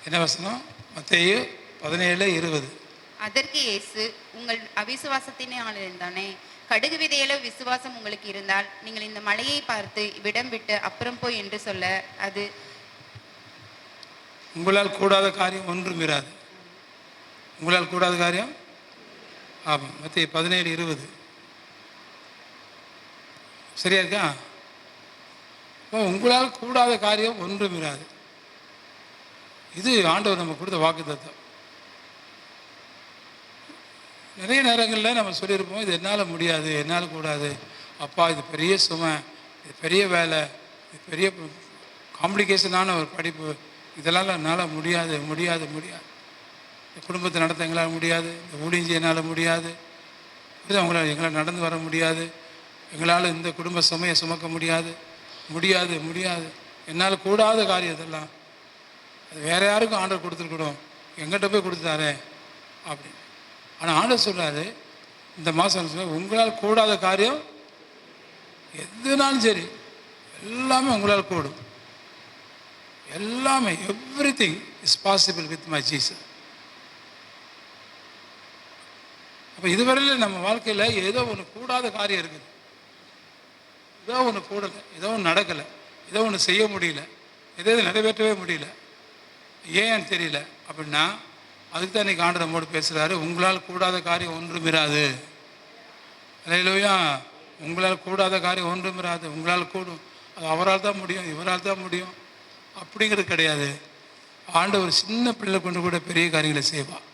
என்ன வசனம்? மத்தேயு 17:20. அதற்கு இயேசு, உங்கள் அவிசுவாசத்தினால்தானே. கடுகு விதையளவு விசுவாசம் உங்களுக்கு இருந்தால் நீங்கள் இந்த மலையை பார்த்து இவ்விடம் விட்டு அப்புறம் போய் என்று சொல்ல அது உங்களால் கூடாத காரியம் ஒன்றும் இராது. உங்களால் கூடாத காரியம். ஆமாம், மத்தேயு 17:20 சரியா இருக்கா? இப்போ உங்களால் கூடாத காரியம் ஒன்றும் இராது. இது ஆண்டவர் நம்ம கொடுத்த வாக்குத்தத்தம். நிறைய நேரங்களில் நம்ம சொல்லியிருப்போம், இது என்னால் முடியாது, என்னால் கூடாது, அப்பா இது பெரிய சுமை, இது பெரிய வேலை, இது பெரிய காம்ப்ளிகேஷனான ஒரு படிப்பு, இதெல்லாம் என்னால் முடியாது முடியாது முடியாது. இந்த குடும்பத்தை நடத்த எங்களால் முடியாது, இந்த ஊழியம் என்னால் முடியாது, இது எங்களால் நடந்து வர முடியாது, எங்களால் இந்த குடும்ப சுமையை சுமக்க முடியாது முடியாது முடியாது, என்னால் கூடாத காரியம் இதெல்லாம். அது வேறு யாருக்கும் ஆண்டவர் கொடுத்துருக்கணும், எங்கிட்ட போய் கொடுத்துட்டாரே அப்படின்னு. ஆனால் ஆண்டவர் சொல்கிறாரு இந்த மாதம், உங்களால் கூடாத காரியம் எதுனாலும் சரி எல்லாமே உங்களால் கூடும். எல்லாமே, everything is possible with my Jesus. அப்போ இதுவரையில் நம்ம வாழ்க்கையில் ஏதோ ஒன்று கூடாத காரியம் இருக்குது, ஏதோ ஒன்று கூடலை, ஏதோ ஒன்று நடக்கலை, ஏதோ ஒன்று செய்ய முடியல, ஏதோ நிறைவேற்றவே முடியல, ஏன்னு தெரியல அப்படின்னா அதுக்கு தான் இன்றைக்கி ஆண்டவர் நம்மோடு பேசுகிறாரு. உங்களால் கூடாத காரியம் ஒன்றும் இராது. அல்லேலூயா. உங்களால் கூடாத காரியம் ஒன்றும் இராது. உங்களால் கூடும், அது அவரால் தான் முடியும், இவரால் தான் முடியும் அப்படிங்கிறது கிடையாது. ஆண்டவர் சின்ன பிள்ளை கொண்டு கூட பெரிய காரியங்களை செய்வார்.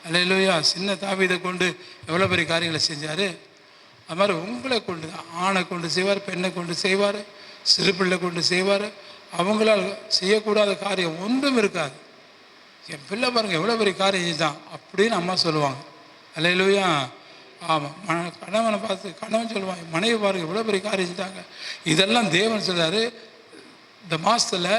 அல்லேலூயா. சின்ன தாவீதை கொண்டு எவ்வளோ பெரிய காரியங்களை செஞ்சார். அது மாதிரி உங்களை கொண்டு தான், ஆணை கொண்டு செய்வார், பெண்ணை கொண்டு செய்வார், சிறு பிள்ளை கொண்டு செய்வார். அவங்களால் செய்யக்கூடாத காரியம் ஒன்றும் இருக்காது. என் பிள்ளை பாருங்கள் எவ்வளோ பெரிய காரியம் செஞ்சான் அப்படின்னு அம்மா சொல்லுவாங்க. அல்லேலூயா. ஆமாம், கணவனை பார்த்து கணவன் சொல்லுவாங்க, மனைவி பாருங்கள் எவ்வளோ பெரிய காரியம் செஞ்சாங்க. இதெல்லாம் தேவன் சொல்கிறாரு, இந்த மாதத்தில்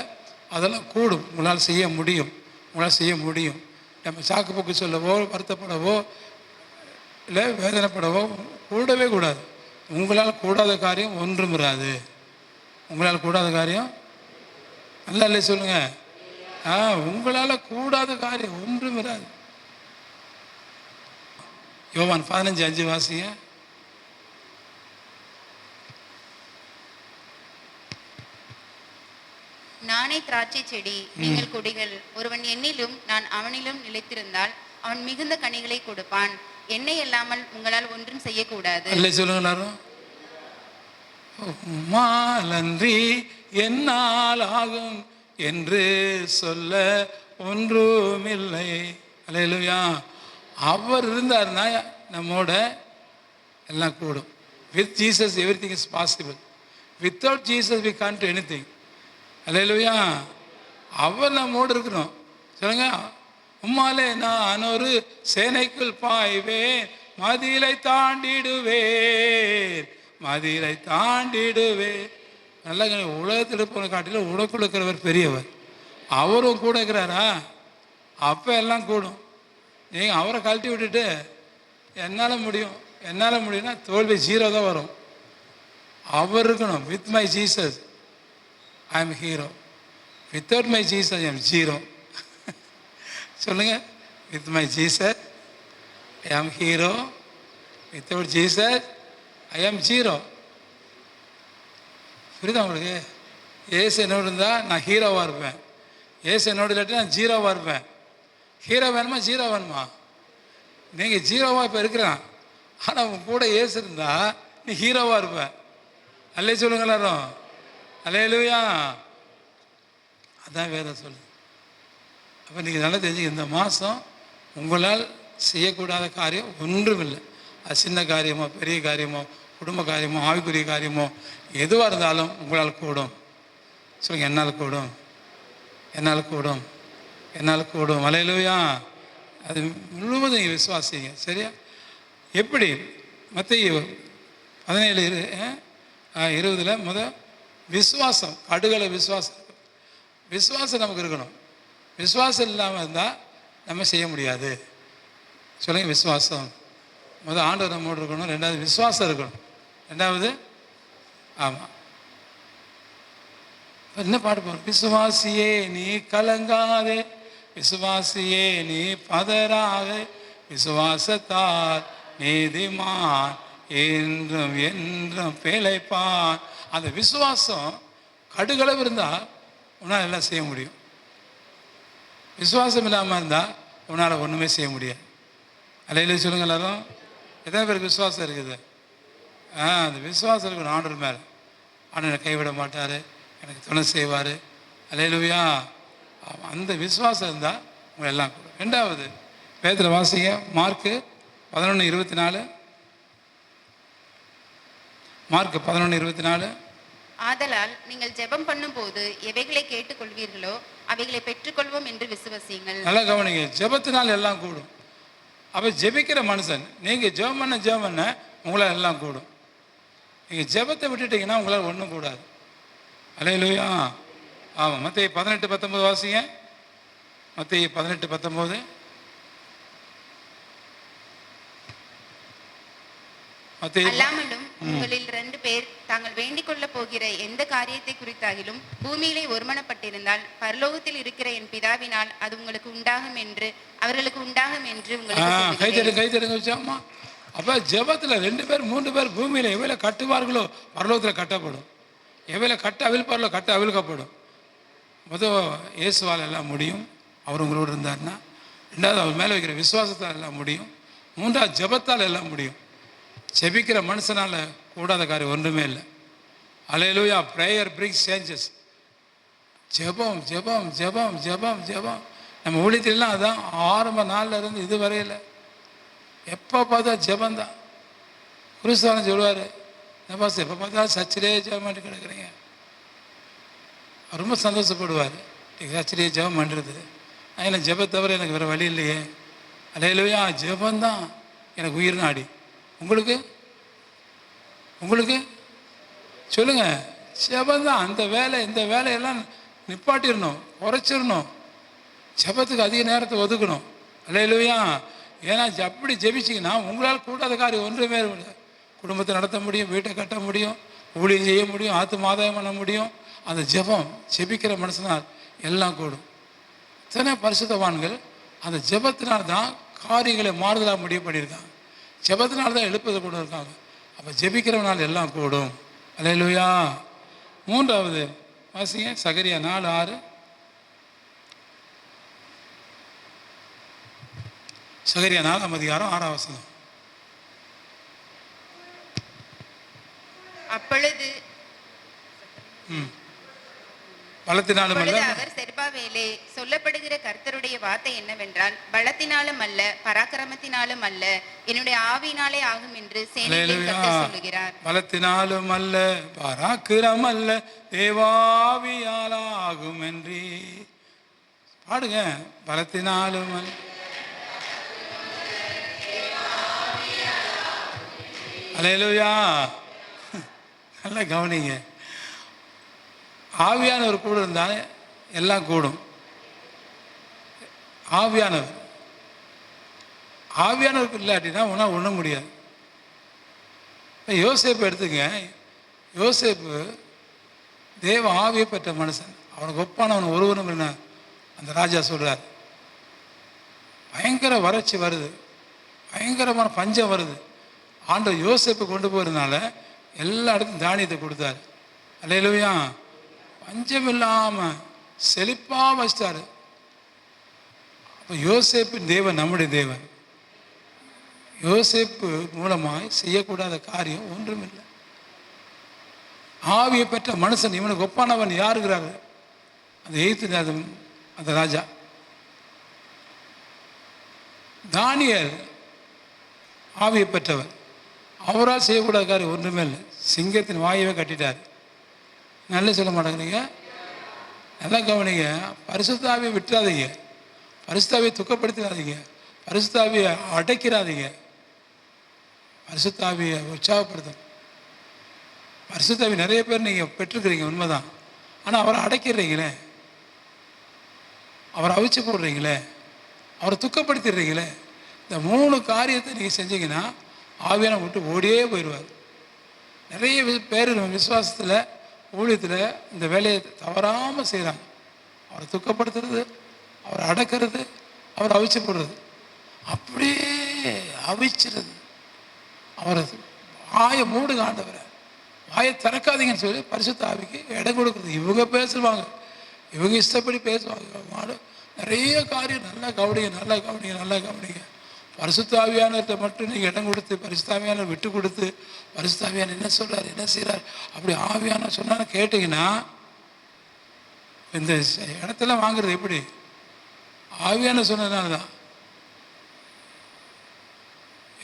அதெல்லாம் கூடும், உங்களால் செய்ய முடியும், உங்களால் செய்ய முடியும். நம்ம சாக்கு போக்கு சொல்லவோ வருத்தப்படவோ இல்லை வேதனைப்படவோ கூடவே கூடாது. உங்களால் கூடாத காரியம் ஒன்றும் இராது. உங்களால் கூடாத காரியம் நல்லா இல்லை சொல்லுங்கள். உங்களால் கூடாத காரியம் ஒன்றும் இராது. யோவான் 15:5 வாசிங்க. நானே திராட்சை செடி, நீங்கள் கொடிகள். ஒருவன் என்னிலும் நான் அவனிலும் நிலைத்திருந்தால் அவன் மிகுந்த கனிகளை கொடுப்பான். என்னை இல்லாமல் உங்களால் ஒன்றும் செய்யக்கூடாது. இல்லை சொல்லுங்க எல்லாரும். மாலன்றி என்னால் ஆகும் என்று சொல்ல ஒன்றுமில்லை. அல்லேலூயா. அவர் இருந்தார்னா நம்மோட எல்லாம் கூடும். With Jesus everything is possible. Without Jesus we can't do anything. Hallelujah. அவர் நம்மோடு இருக்கணும். சொல்லுங்க. உம்மாலே நான் ஒரு சேனைக்குள் பாய்வேன், மதிலை தாண்டிடுவேன், மதிலை தாண்டிடுவேன். நல்லா உலகத்தில் இருப்பவனை காட்டிலும் உலகத்தில் இருக்கிறவர் பெரியவர். அவரும் கூட இருக்கிறாரா? அப்போ எல்லாம் கூடும். நீங்கள் அவரை கழட்டி விட்டுட்டு என்னால் முடியும் என்னால் முடியும்னா தோல்வி 0 தான் வரும். அவர் இருக்கணும். With my Jesus I am hero, without my Jesus I am 0. சொல்லுங்கள். With my Jesus I am hero, without Jesus I am 0. புரியுதா உங்களுக்கு? ஏசு என்னோடு இருந்தால் நான் ஹீரோவாக இருப்பேன், ஏசு என்னோடு இல்லாட்டி நான் 0வாக இருப்பேன். ஹீரோ வேணுமா 0 வேணுமா? நீங்கள் 0வாக இப்போ இருக்கிறான், ஆனால் உன் கூட ஏசு இருந்தால் நீ ஹீரோவாக இருப்பேன். அல்லே சொல்லுங்க எல்லாரும். அல்லேலூயா. அதான் வேதம் சொல்லுது. அப்போ நீங்கள் நல்லா தெரிஞ்சு, இந்த மாதம் உங்களால் செய்யக்கூடாத காரியம் ஒன்றும் இல்லை. அது சின்ன காரியமோ பெரிய காரியமோ குடும்ப காரியமோ ஆவிக்குரிய காரியமோ எதுவாக இருந்தாலும் உங்களால் கூடும். சொல்லுங்கள், என்னால் கூடும், என்னால் கூடும், என்னால் கூடும். அல்லேலூயா. அது முழுவதும் நீங்கள் விசுவாசிங்க. சரியா? எப்படி? மத்தேயு 17:20 விசுவாசம், கடுகளை விசுவாசம். விசுவாசம் நமக்கு இருக்கணும். விசுவாசம் இல்லாமல் இருந்தால் நம்ம செய்ய முடியாது. சொல்லுங்கள். விசுவாசம் ஆண்டவர் நம்மோடு இருக்கணும். 2வது விசுவாசம் இருக்கணும். 2வது ஆமாம் என்ன பாட்டு போகிறோம்? விசுவாசியே நீ கலங்காதே, விசுவாசியே நீ பதறாதே, விசுவாசத்தால் நீதிமான் என்றும் என்றும் பிழைப்பான். அந்த விசுவாசம் கடுகளவு இருந்தால் உன்னால் எல்லாம் செய்ய முடியும். விசுவாசம் இல்லாமல் இருந்தால் உன்னால் ஒன்றுமே செய்ய முடியாது. அல்லேலூயா சொல்லுங்க எல்லாரும். எத்தனை பேருக்கு விசுவாசம் இருக்குது? அந்த விசுவாசம் இருக்கணும் ஆண்டவர் மேலே. ஆண்டவரை கைவிட மாட்டார், எனக்கு துணை செய்வார். அல்லேலூயா. அந்த விசுவாசம் இருந்தால் உங்களை எல்லாம் கூட. ரெண்டாவது வேதத்தில் வாசிங்க, மார்க்கு 11:24. மார்க்கு 11:24. ஆதலால் நீங்கள் ஜெபம் பண்ணும்போது எவைகளை கேட்டுக்கொள்வீர்களோ அவைகளை பெற்றுக்கொள்வோம் என்று விசுவசியுங்கள். நல்லா கவனிங்க, ஜெபத்தினால் எல்லாம் கூடும். அப்போ ஜெபிக்கிற மனுஷன், நீங்கள் ஜெபம் பண்ண உங்களால் எல்லாம் கூடும். நீங்கள் ஜெபத்தை விட்டுட்டீங்கன்னா உங்களால் ஒன்றும் கூடாது. அல்லேலூயா. ஆமாம். மத்தேயு 18:19 வாசிங்க. மத்தேயு 18:19. அல்லாமலும் உங்களில் 2 பேர் தாங்கள் வேண்டிக் கொள்ள போகிற எந்த காரியத்தை குறித்தாகிலும் பூமியிலே ஒருமனப்பட்டிருந்தால் பரலோகத்தில் இருக்கிற என் பிதாவினால் அது உங்களுக்கு உண்டாகும் என்று அவர்களுக்கு உண்டாகும் என்று உங்களுக்கு கைத்தடுங்க வச்சாமா. அப்போ ஜெபத்தில் 2 பேர் 3 பேர் பூமியில் எவ்வளோ கட்டுவார்களோ பரலோகத்தில் கட்டப்படும். எவ்வளோ கட்ட அவிழ்ப்பார்களோ கட்ட அவிழ்க்கப்படும். முதல் இயேசுவால் எல்லாம் முடியும், அவர் உங்களோடு இருந்தார்னா. ரெண்டாவது அவர் மேலே வைக்கிற விசுவாசத்தால் எல்லாம் முடியும். மூன்றாவது ஜெபத்தால் எல்லாம் முடியும். ஜெபிக்கிற மனுஷனால் கூடாத காரியம் ஒன்றுமே இல்லை. அல்லேலூயா. Prayer brings changes. ஜெபம் ஜெபம் ஜெபம் ஜெபம் ஜெபம். நம்ம ஊழியத்திலாம் அதான் ஆரம்ப நாளில் இருந்து இது வரையில் எப்போ பார்த்தா ஜெபந்தான். குருஸ்தானம் சொல்லுவார், என்னப்பா எப்போ பார்த்தா சர்ச்சிலே ஜெபம் பண்ணி கிடக்குறீங்க. ரொம்ப சந்தோஷப்படுவார், சர்ச்சிலே ஜெபம் பண்ணுறது. ஏன்னா ஜெபத்தை தவிர எனக்கு வேறு வழி இல்லையே. அல்லேலூயா. ஜெபந்தான் எனக்கு உயிர் நாடி. உங்களுக்கு சொல்லுங்க, ஜெபந்தான். அந்த வேலை இந்த வேலையெல்லாம் நிப்பாட்டிடணும், குறைச்சிடணும். ஜெபத்துக்கு அதிக நேரத்தை ஒதுக்கணும். அல்லேலூயா. ஏன்னா அப்படி ஜெபிச்சிங்கன்னா உங்களால் கூடாத காரியம் ஒன்றுமே இல்லை. குடும்பத்தை நடத்த முடியும், வீட்டை கட்ட முடியும், ஊழியம் செய்ய முடியும், ஆத்தும ஆதாயம் பண்ண முடியும். அந்த ஜெபம் ஜெபிக்கிற மனுஷனால் எல்லாம் கூடும். இத்தனை பரிசுத்தவான்கள் அந்த ஜெபத்தினால்தான் காரியங்களை மாறுதலாக முடிவு பண்ணியிருக்காங்க. ஜெபத்தினால்தான் எழுப்பதை கொண்டு இருக்காங்க. அப்போ ஜெபிக்கிறவனால் எல்லாம் கூடும். அல்லேலூயா. மூன்றாவது வாசிங்க, சகரியா 4:6. சகரியா 4:6. அப்பொழுது பலத்தினாலும் அல்ல. அவர் செருபாபேலே, சொல்லப்படுகிற கர்த்தருடைய வார்த்தை என்னவென்றால், பலத்தினாலும் அல்ல பராக்கிரமத்தினாலும் அல்ல என்னுடைய ஆவியினாலே ஆகும் என்று சேனைகளின் கர்த்தர் சொல்லுகிறார். பலத்தினாலும் அல்ல பராக்கிரமம் அல்ல தேவாவியால் ஆகும் என்று பாடுங்க. பலத்தினாலும் அல்ல. அல்லேலூயா. நல்லா கவனிங்க. ஆவியானவர் கூட இருந்தால் எல்லாம் கூடும். ஆவியானவருக்கு இல்லாட்டினா ஒன்றா ஒன்றும் முடியாது. யோசேப்பு எடுத்துங்க. யோசேப்பு தேவ ஆவியை பெற்ற மனுஷன். அவனுக்கு ஒப்பானவன் ஒருவனும் இல்லை. அந்த ராஜா சொல்கிறார், பயங்கர வறட்சி வருது, பயங்கரமான பஞ்சம் வருது. ஆண்டவர் யோசேப்பு கொண்டு போகிறதுனால எல்லா இடத்துக்கும் தானியத்தை கொடுத்தாரு. அல்லேலூயா. பஞ்சம் இல்லாமல் செழிப்பாக வச்சிட்டாரு. அப்போ யோசேப்பின் தேவன் நம்முடைய தேவன். யோசேப்பு மூலமாய் செய்யக்கூடாத காரியம் ஒன்றுமில்லை. ஆவியை பெற்ற மனுஷன் இவனுக்கு ஒப்பானவன் யாருங்கிறாரு? அந்த எய்த்து அந்த ராஜா தானியேல் ஆவியை பெற்றவர். அவரால் செய்யக்கூடாத காரியம் ஒன்றுமே இல்லை. சிங்கத்தின் வாயவே கட்டிட்டார். நல்ல சொல்ல மாட்டேங்கிறீங்க. நல்லா கவனிங்க. பரிசுத்தாவியை விட்டுறாதீங்க, பரிசுத்தாவியை துக்கப்படுத்தாதீங்க, பரிசுத்தாவியை அடைக்கிறாதீங்க. பரிசுத்தாவியை உற்சாகப்படுத்தும். பரிசுத்தாவி நிறைய பேர் நீங்கள் பெற்றுக்கிறீங்க, உண்மைதான். ஆனால் அவரை அடைக்கிறீங்களே, அவரை அவிச்சு போடுறீங்களே, அவரை துக்கப்படுத்திடுறீங்களே. இந்த 3 காரியத்தை நீங்கள் செஞ்சீங்கன்னா ஆவியான விட்டு ஓடியே போயிடுவார். நிறைய பேர் விசுவாசத்தில் ஊழியத்தில் இந்த வேலையை தவறாமல் செய்கிறாங்க. அவரை துக்கப்படுத்துறது, அவரை அடக்கிறது, அவரை அவிச்சு போடுறது, அப்படியே அவிச்சிருது. அவரை வாயை மூடுங்க ஆண்டவரை, வாயை திறக்காதீங்கன்னு சொல்லி பரிசுத்த ஆவிக்கு இடம் கொடுக்குறது. இவங்க பேசுவாங்க, இவங்க இஷ்டப்படி பேசுவாங்க. நிறைய காரியம் நல்லா கவனிங்க, நல்லா கவனிங்க, நல்லா கவனிங்க. பரிசுத்த ஆவியானவர்கிட்ட மட்டும் நீங்கள் இடம் கொடுத்து, பரிசுத்த ஆவியானவர் விட்டு கொடுத்து, பரிசுத்த ஆவியானவர் என்ன சொல்கிறார், என்ன செய்கிறார், அப்படி ஆவியானவர் சொன்னாலும் கேட்டிங்கன்னா இந்த இடத்துல வாங்குறது எப்படி? ஆவியானவர் சொன்னதுனால தான்.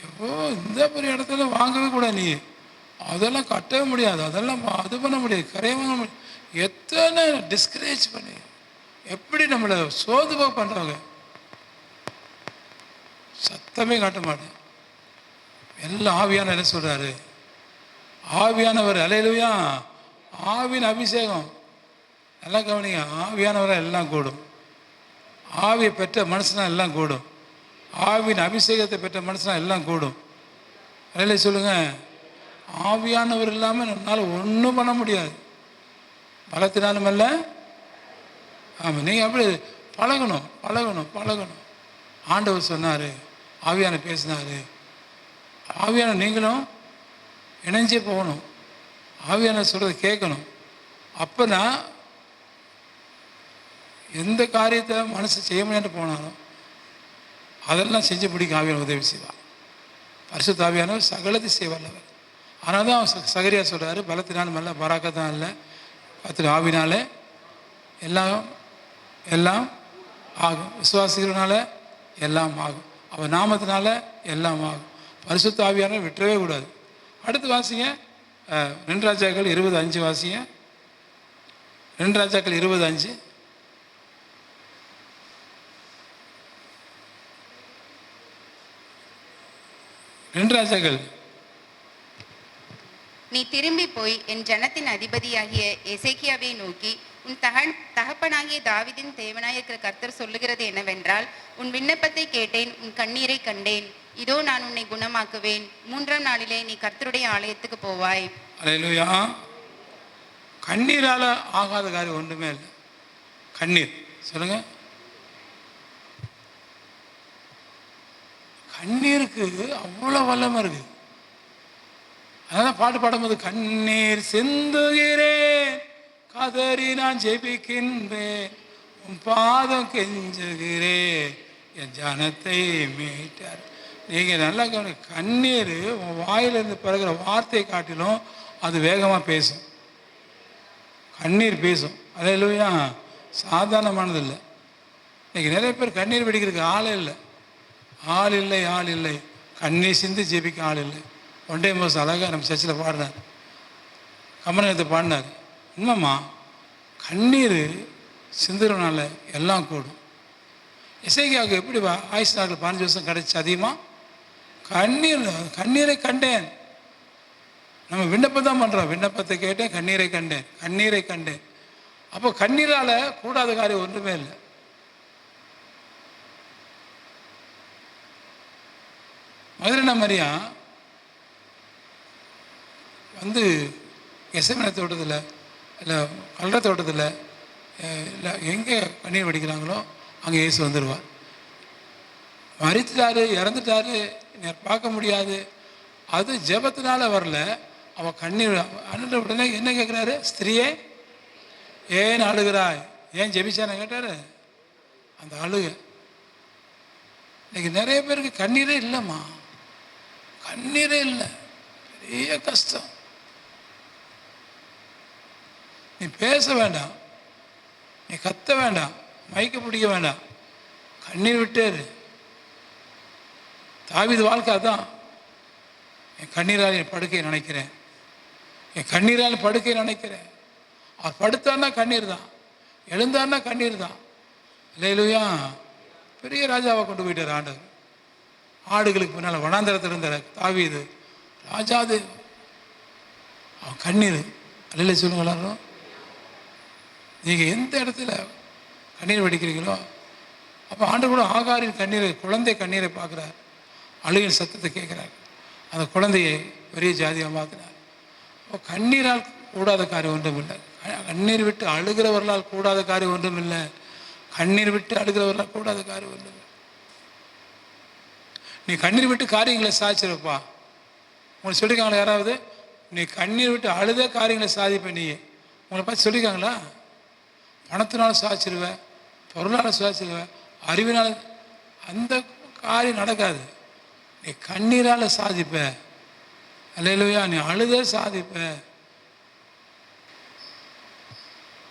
எப்போ இந்த பெரிய இடத்துல வாங்கவே கூட, நீ அதெல்லாம் கட்டவே முடியாது, அதெல்லாம் அது பண்ண முடியாது, கரைய வாங்க முடியாது. எத்தனை டிஸ்கரேஜ் பண்ணி எப்படி நம்மளை சோதுவா பண்ணுறாங்க. சத்தமே காட்ட மாட்டேன். எல்லாம் ஆவியான என்ன சொல்கிறாரு, ஆவியானவர் அல்லேலூயா, ஆவியின் அபிஷேகம். நல்லா கவனிங்க, ஆவியானவரை எல்லாம் கூடும். ஆவியை பெற்ற மனுஷனா எல்லாம் கூடும். ஆவியின் அபிஷேகத்தை பெற்ற மனுஷனா எல்லாம் கூடும். அல்லேலூயா சொல்லுங்க. ஆவியானவர் இல்லாமல் நம்மளால் ஒன்றும் பண்ண முடியாது. பலத்தினாலும் அல்ல. ஆமாம், நீங்கள் அப்படி பழகணும் பழகணும் பழகணும். ஆண்டவர் சொன்னார், ஆவியான பேசினார். ஆவியான நீங்களும் இணைஞ்சே போகணும். ஆவியான சொல்கிறத கேட்கணும். அப்போ நான் எந்த காரியத்தை மனசு செய்ய முடியாது போனாலும் அதெல்லாம் செஞ்சு பிடிக்க ஆவியான உதவி செய்வார். பரிசுத்த ஆவியானவர் சகலத்தை செய்வார். ஆனால் தான் சகரியா சொல்கிறாரு, பலத்தினாலும் அல்ல, பராக்கத்தான் இல்லை, கர்த்தர் ஆவினாலே எல்லாம் எல்லாம் ஆகும். விசுவாசிக்கிறதுனால எல்லாம் ஆகும். அவர் நாமத்தினால எல்லாம் ஆகும். பரிசுத்த ஆவியானவர் விட்டுறவே கூடாது. அடுத்து வாசிங்க, 2 ராஜாக்கள் 20:5 வாசிங்க. 2 ராஜாக்கள் 20:5. 2 ராஜாக்கள். நீ திரும்பி போய் என் ஜனத்தின் அதிபதியாகிய எசேக்கியாவை நோக்கி, உன் தகப்பனாகிய தாவீதின் தேவனாய் இருக்கிற கர்த்தர் சொல்லுகிறது என்னவென்றால், உன் விண்ணப்பத்தை கேட்டேன், உன் கண்ணீரை கண்டேன். இதோ நான் உன்னை குணமாக்குவேன். 3ஆம் நாளிலே நீ கர்த்தருடைய ஆலயத்துக்கு போவாய். அல்லேலூயா. கண்ணீரால ஆகாத காரியம் ஒன்றுமே இல்லை. கண்ணீர் சொல்லுங்க. கண்ணீருக்கு அவ்வளோ வல்லமை இருக்கு. அதனால பாட்டு பாடும்போது, கண்ணீர் சிந்துகிறேன், கதறி நான் ஜெபிக்கின்றேன், உன் பாதம் கெஞ்சுகிறேன், என் ஜனத்தை மீட்டார். நீங்கள் நல்லா கவனி. கண்ணீர் உன் வாயிலிருந்து பிறகுற வார்த்தையை காட்டிலும் அது வேகமாக பேசும். கண்ணீர் பேசும். அல்லேலூயா. சாதாரணமானது இல்லை. இன்றைக்கி நிறைய பேர் கண்ணீர் வெடிக்கிறதுக்கு ஆள் இல்லை, ஆள் இல்லை, ஆள் இல்லை. கண்ணீர் சிந்தி ஜெபிக்க ஆள் இல்லை. ஒன் டே மோஸ் அழகாக நம்ம சர்ச்சில் பாடினார், கமலத்தை பாடினார். உண்மைம்மா, கண்ணீர் சிந்துறனால எல்லாம் கூடும். எசேக்கியாவுக்கு எப்படி ஆயுசு நாட்கள் 15 வருஷம் கிடைச்சி அதிகமாக கண்ணீரை கண்டேன். நம்ம விண்ணப்பம் தான் பண்ணுறோம். விண்ணப்பத்தை கேட்டேன், கண்ணீரை கண்டேன், கண்ணீரை கண்டேன். அப்போ கண்ணீரால் கூடாத காரியம் ஒன்றுமே இல்லை. மதுரை மரியா வந்து எசமன தோட்டத்தில் இல்லை கல்ற தோட்டத்தில் இல்லை எங்கே கண்ணீர் வடிக்கிறாங்களோ அங்கே இயேசு வந்துடுவார். மரித்துட்டாரு, இறந்துட்டாரு, பார்க்க முடியாது. அது ஜெபத்தினால வரல. அவள் கண்ணீர் அண்ணன் உடனே என்ன கேட்குறாரு, ஸ்திரியே ஏன் அழுகிறாய், ஏன் ஜெபிச்சான கேட்டார். அந்த அழுக இன்னைக்கு நிறைய பேருக்கு கண்ணீரே இல்லைம்மா, கண்ணீரே இல்லை. பெரிய கஷ்டம். நீ பேச வேண்டாம், நீ கத்த வேண்டாம், மைக்க பிடிக்க வேண்டாம், கண்ணீர் விட்டேரு. தாவீது வாழ்க்கை அதான். என் கண்ணீரால் என் படுக்கையை நினைக்கிறேன், என் கண்ணீரால் படுக்கையை நினைக்கிறேன். அவர் படுத்தார்னா கண்ணீர் தான், எழுந்தார்னா கண்ணீர் தான். அல்லேலூயா. பெரிய ராஜாவை கொண்டு போயிட்டார் ஆண்டவர். ஆடுகளுக்கு பின்னால் வனாந்தரத்தில் இருந்தார் தாவீது ராஜாது. அவன் கண்ணீர். அல்லேலூயா சொல்லுங்க எல்லாரும். நீங்கள் எந்த இடத்துல கண்ணீர் வடிக்கிறீங்களோ அப்போ ஆண்டு கூட ஆகாரின் கண்ணீரை, குழந்தை கண்ணீரை பார்க்குறார், அழுகின் சத்தத்தை கேட்குறார். அந்த குழந்தையை பெரிய ஜாதியாக மாற்றினார். அப்போ கண்ணீரால் கூடாத காரியம் ஒன்றும் இல்லை. கண்ணீர் விட்டு அழுகிறவர்களால் கூடாத காரியம் ஒன்றும் இல்லை. கண்ணீர் விட்டு அழுகிறவர்களால் கூடாத காரியம் ஒன்றும் இல்லை. நீ கண்ணீர் விட்டு காரியங்களை சாதிச்சிருப்பா. உங்களுக்கு சொல்லியிருக்காங்களா யாராவது? நீ கண்ணீர் விட்டு அழுத காரியங்களை சாதிப்ப. நீ உங்களை பார்த்து சொல்லியிருக்காங்களா? பணத்தினால சாதிச்சிருவ, பொருளால் சாதிச்சிருவ, அறிவினால், அந்த காரியம் நடக்காது. நீ கண்ணீரால் சாதிப்ப. அல்லேலூயா. நீ அழுத சாதிப்ப.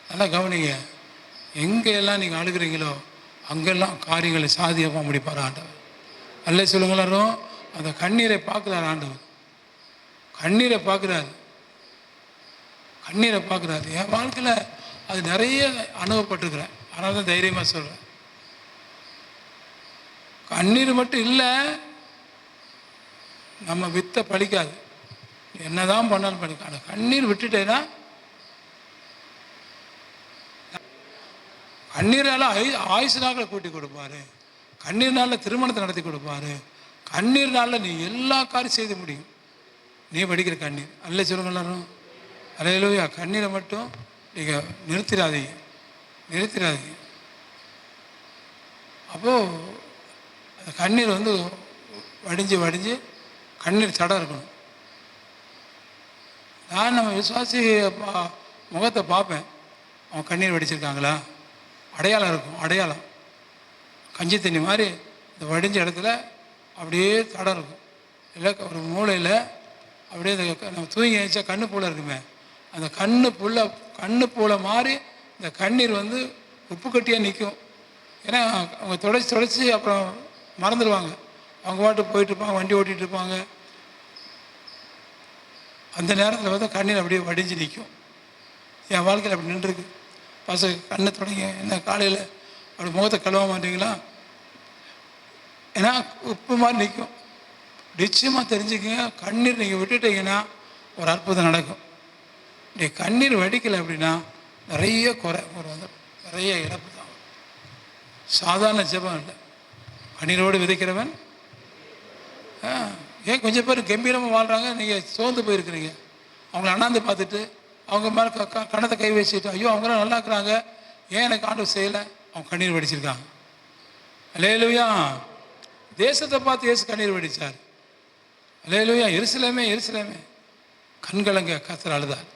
நல்லா கவனிங்க. எங்கெல்லாம் நீங்கள் அழுகிறீங்களோ அங்கெல்லாம் காரியங்களை சாதியமாக முடிப்பார் ஆண்டவர். அல்ல சொல்லுங்களாரும். அந்த கண்ணீரை பார்க்குறாரு ஆண்டவர். கண்ணீரை பார்க்குறாரு. கண்ணீரை பார்க்குறாரு. என் வாழ்க்கையில் அது நிறைய அனுபவப்பட்டிருக்கிறேன். அதனால தான் தைரியமாக சொல்கிறேன். கண்ணீர் மட்டும் இல்லை, நம்ம வித்தை பழிக்காது. என்னதான் பண்ணாலும் பழிக்காது. கண்ணீர் விட்டுட்டேன்னா கண்ணீரால் ஆயுசு நாட்களை கூட்டி கொடுப்பாரு. கண்ணீர்னால திருமணத்தை நடத்தி கொடுப்பாரு. கண்ணீர்னால நீ எல்லா காரியம் செய்து முடியும். நீ படிக்கிற கண்ணீர் அல்ல சொல்லுங்க எல்லாரும். அல்லேலூயா. கண்ணீரை மட்டும் நீங்கள் நிறுத்திடாதீங்க, நிறுத்திடாதீங்க. அப்போது அந்த கண்ணீர் வந்து வடிஞ்சு வடிஞ்சு கண்ணீர் தடம் இருக்கணும். நான் நம்ம விசுவாசி முகத்தை பார்ப்பேன். அவன் கண்ணீர் வடிச்சிருக்காங்களா? அடையாளம் இருக்கும். அடையாளம் கஞ்சி தண்ணி மாதிரி இந்த வடிஞ்ச இடத்துல அப்படியே தடம் இருக்கும். இல்லை ஒரு மூளையில் அப்படியே நம்ம தூங்கி எழுச்சா கண்ணு பூளை இருக்குமே, அந்த கண்ணு பூளை மாதிரி இந்த கண்ணீர் வந்து உப்பு கட்டியாக நிற்கும். ஏன்னா அவங்க தொடச்சி அப்புறம் மறந்துடுவாங்க. அவங்க பாட்டு போயிட்டு இருப்பாங்க, வண்டி ஓட்டிகிட்டு இருப்பாங்க. அந்த நேரத்தில் வந்து கண்ணீர் அப்படியே வடிஞ்சு நிற்கும். என் வாழ்க்கையில் அப்படி நின்றுருக்கு. பசங்க கண்ணை தொடங்கி என்ன காலையில் அப்படி முகத்தை கழுவ மாட்டீங்களா? ஏன்னா உப்பு மாதிரி நிற்கும். நிச்சயமாக தெரிஞ்சுக்கங்க, கண்ணீர் நீங்கள் விட்டுட்டீங்கன்னா ஒரு அற்புதம் நடக்கும். நீங்கள் கண்ணீர் வடிக்கலை அப்படின்னா நிறைய குறை ஒரு வந்து நிறைய இழப்பு தான். சாதாரண ஜெபம் இல்லை. கண்ணீரோடு விதைக்கிறவன் ஏன் கொஞ்சம் பேர் கம்பீரமாக வாழ்கிறாங்க, நீங்கள் சோர்ந்து போயிருக்கிறீங்க. அவங்கள அண்ணாந்து பார்த்துட்டு அவங்க மேலே கணத்தை கை வச்சுட்டு ஐயோ அவங்களாம் நல்லா இருக்கிறாங்க, ஏன் எனக்கு ஆண்டவர் செய்யலை? அவங்க கண்ணீர் வடிச்சிருக்காங்க. அல்லேலூயா. தேசத்தை பார்த்து இயேசு கண்ணீர் வடித்தார். அல்லேலூயா. எருசலேமே எருசலேமே கண்கலங்க கர்த்தர் அழுதார்.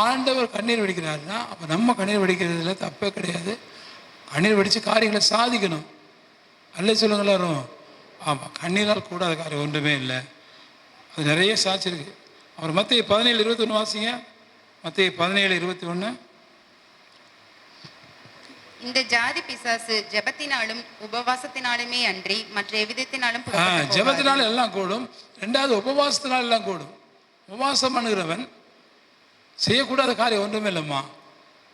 ஆண்டவர் கண்ணீர் வடிக்கிறாருன்னா அப்போ நம்ம கண்ணீர் வடிக்கிறதுல தப்பே கிடையாது. கண்ணீர் வடித்து காரியங்களை சாதிக்கணும். அல்ல சொல்லுங்க எல்லாரும். ஆமாம், கண்ணீரால் கூடாத காரியம் ஒன்றுமே இல்லை. அது நிறைய சாட்சி இருக்குது. அவர் மத்திய 17:21 வாசிங்க. மத்திய 17:21. இந்த ஜாதி பிசாசு ஜெபத்தினாலும் உபவாசத்தினாலுமே அன்றி மற்ற எவ்விதத்தினாலும் ஜெபத்தினாலும் எல்லாம் கூடும். ரெண்டாவது உபவாசத்தினாலும் எல்லாம் கூடும். உபவாசம் பண்ணுகிறவன் செய்யக்கூடாத காரியம் ஒன்றுமே இல்லைம்மா.